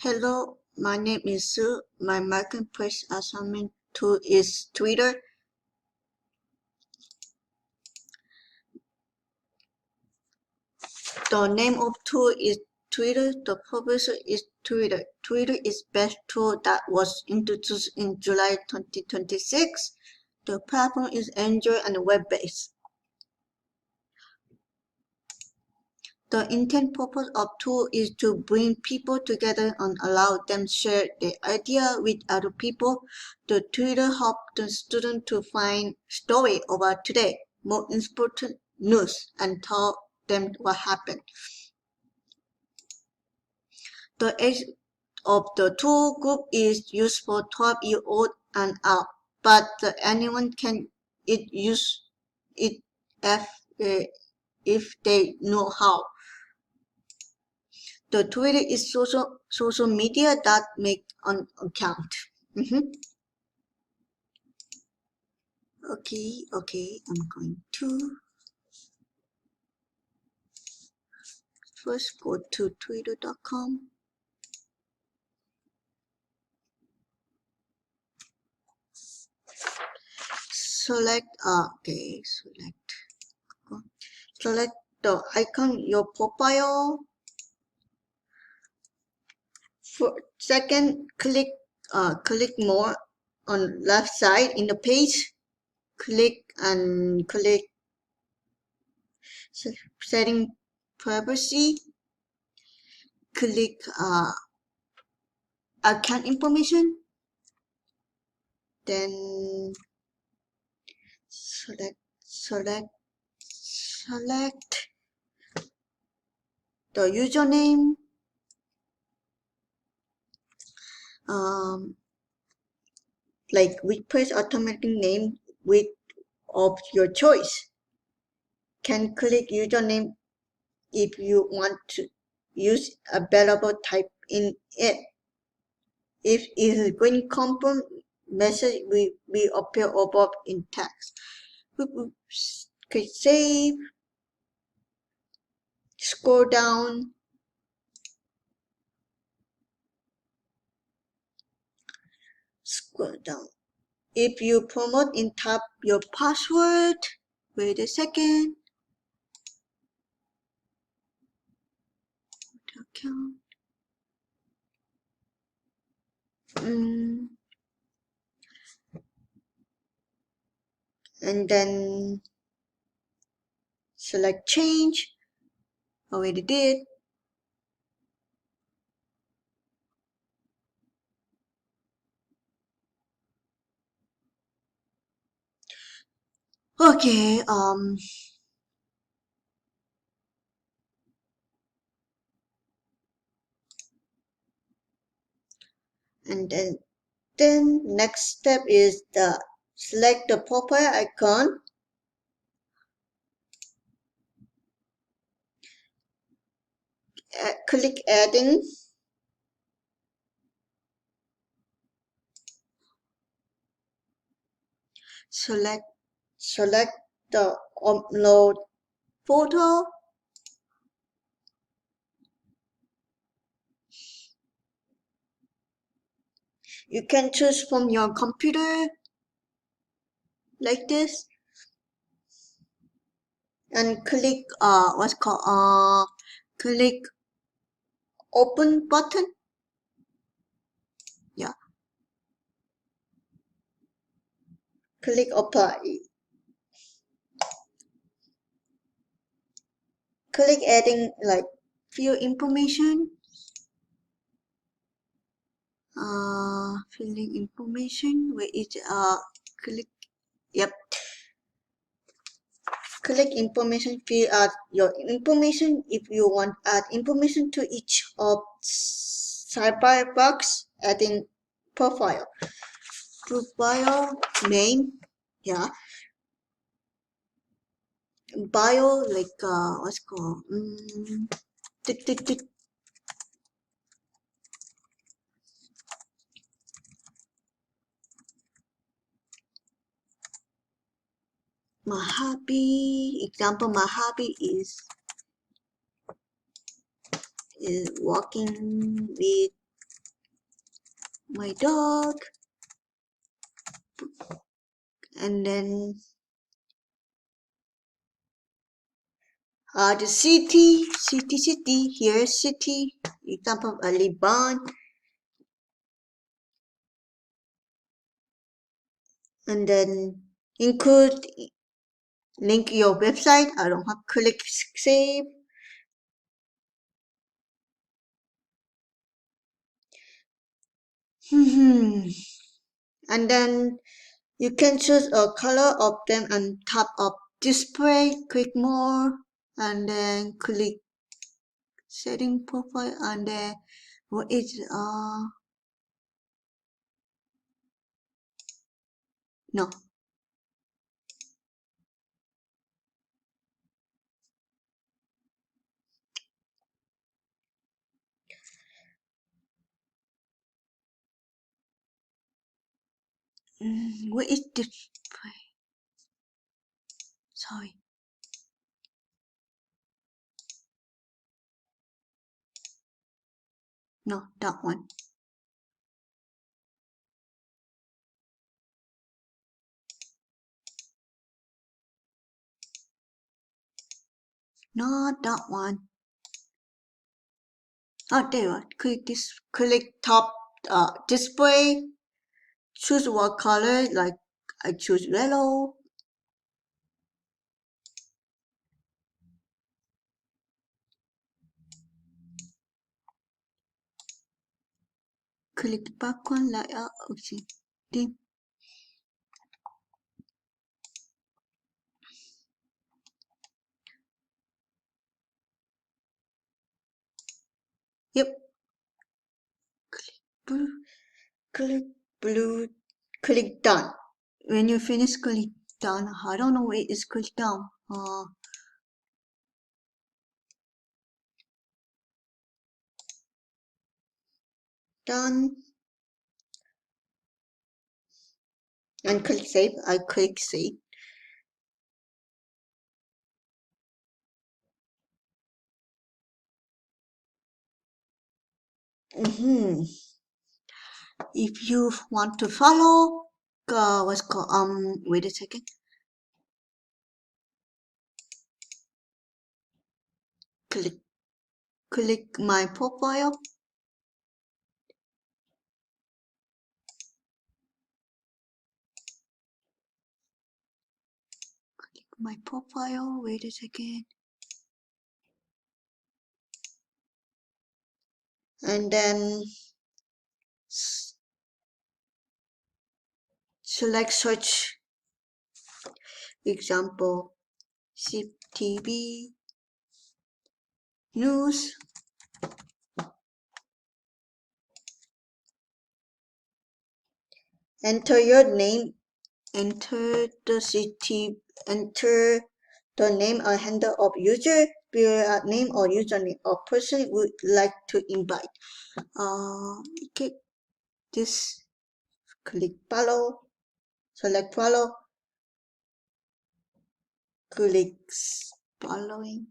Hello, my name is Sue. My marketplace assignment tool is Twitter. The name of tool is Twitter. The publisher is Twitter. Twitter is best tool that was introduced in July 2026. The platform is Android and web-based. The intent purpose of tool is to bring people together and allow them share their idea with other people. The Twitter helps the student to find story about today, more important news, and tell them what happened. The age of the tool group is used for 12-year-old and up, but anyone can use it if they know how. The Twitter is social media that make an account. Okay, I'm going to first go to twitter.com. Select the icon, your profile. For second, click more on left side in the page. Click setting privacy. Click account information. Then select the username. Like replace automatic name with of your choice. Can click username if you want to use available type in it. If it is going confirm, message will appear above in text. Click save. Scroll down. If you promote in tab your password, wait a second. Account. And then select change. Already did. Okay, and then next step is the select the profile icon. Click adding. Select the upload photo. You can choose from your computer like this, and click click open button. Yeah. Click apply. Click adding like few information. Filling information. Where is click. Yep. Click information. Fill out your information. If you want to add information to each of sidebar box, adding profile name. Yeah. Bio like what's called my hobby. Example, my hobby is walking with my dog, and then the city, here's city, example, Liban, and then include link your website. I don't have click save. And then you can choose a color of them and tap of display, click more, and then click setting profile, and then what is no. What is display? Sorry. No, that one. Not that one. Oh, there you are. Click this. Click top display. Choose what color. Like I choose yellow. Click the back one. Like okay. Then yep. Blue. Click blue. Click done. When you finish, click done. I don't know where it's click down. Done. And click save. I click save. If you want to follow, what's called wait a second. Click my profile. Click my profile. Wait a second. And then select search. Example, SIP TV news. Enter your name. Enter the city. Enter the name or handle of user, period name or username or person would like to invite. Okay, this click follow, select follow, click following,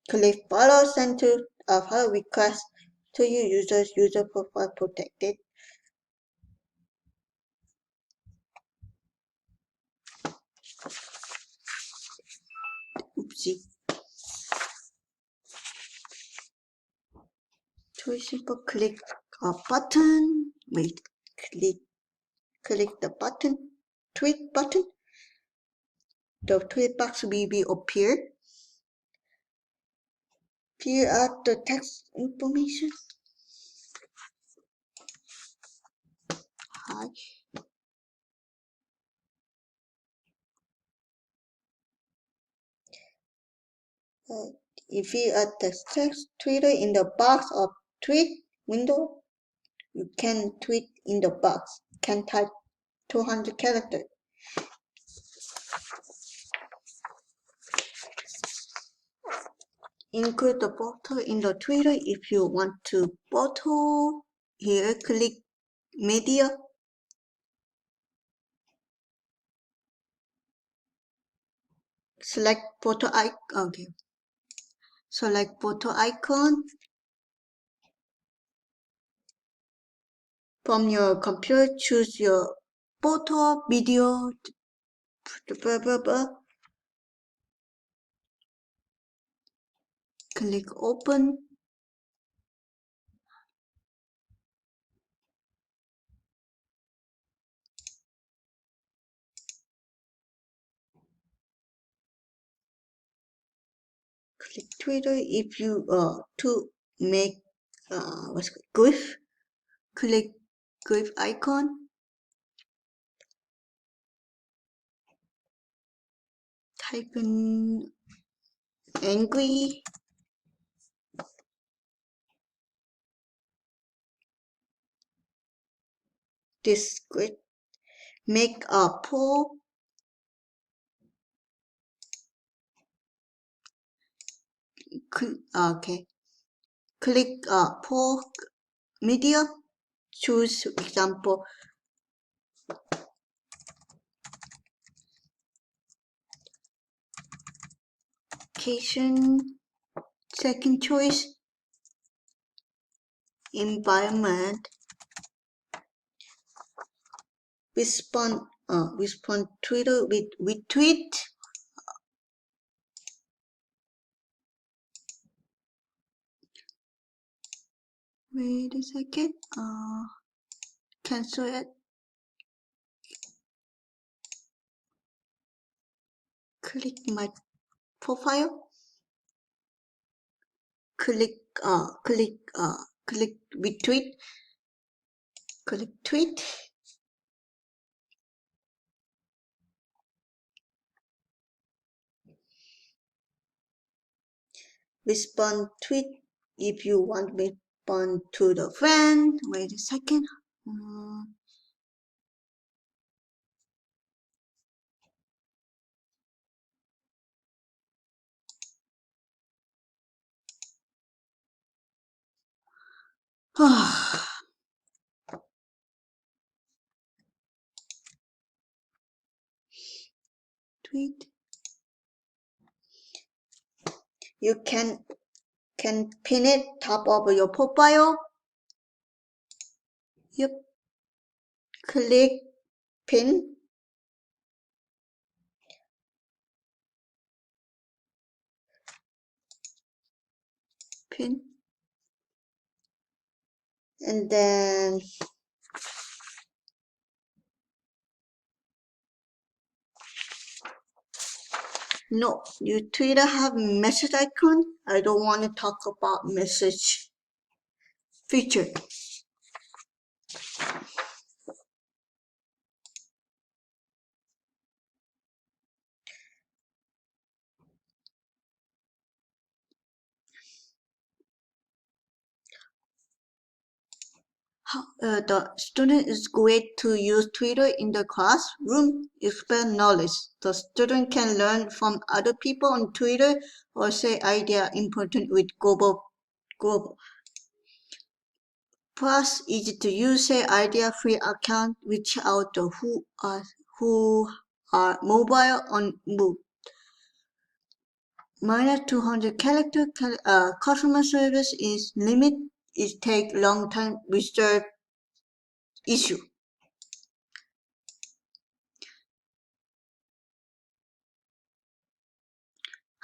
click follow, send to a follow request to your user profile protected. Oopsie. Too simple. Click a button. Wait. Click the button. Tweet button. The tweet box will be appear. Here are the text information. Hi. If you add the text Twitter in the box of tweet window, you can tweet in the box. Can type 200 characters. Include the photo in the Twitter if you want to photo. Here, click media. Select photo icon. Okay. Select photo icon. From your computer, choose your photo, video, blah, blah, blah. Click open. Click Twitter. If you to make what's it, GIF, click GIF icon. Type in angry. This GIF. Make a poll. Okay. Click poll media. Choose example. Location. Second choice. Environment. Respond Twitter with tweet. Wait a second. Cancel it. Click my profile. Click retweet. Click tweet. Respond tweet if you want me respond to the friend. Wait a second. Tweet. You can pin it top of your profile. Yep. Click pin. Pin. And then no, your Twitter have message icon. I don't want to talk about message feature. The student is great to use Twitter in the classroom, expand knowledge. The student can learn from other people on Twitter or say idea important with global. Plus, easy to use, say idea free account, reach out to who are mobile on move. Minus 200 character customer service is limit. It take long time reserve issue.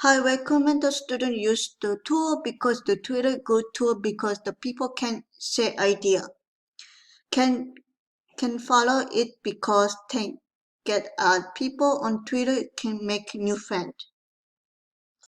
I recommend the student use the tool because the Twitter good tool because the people can say idea, can follow it because they get people on Twitter can make new friends.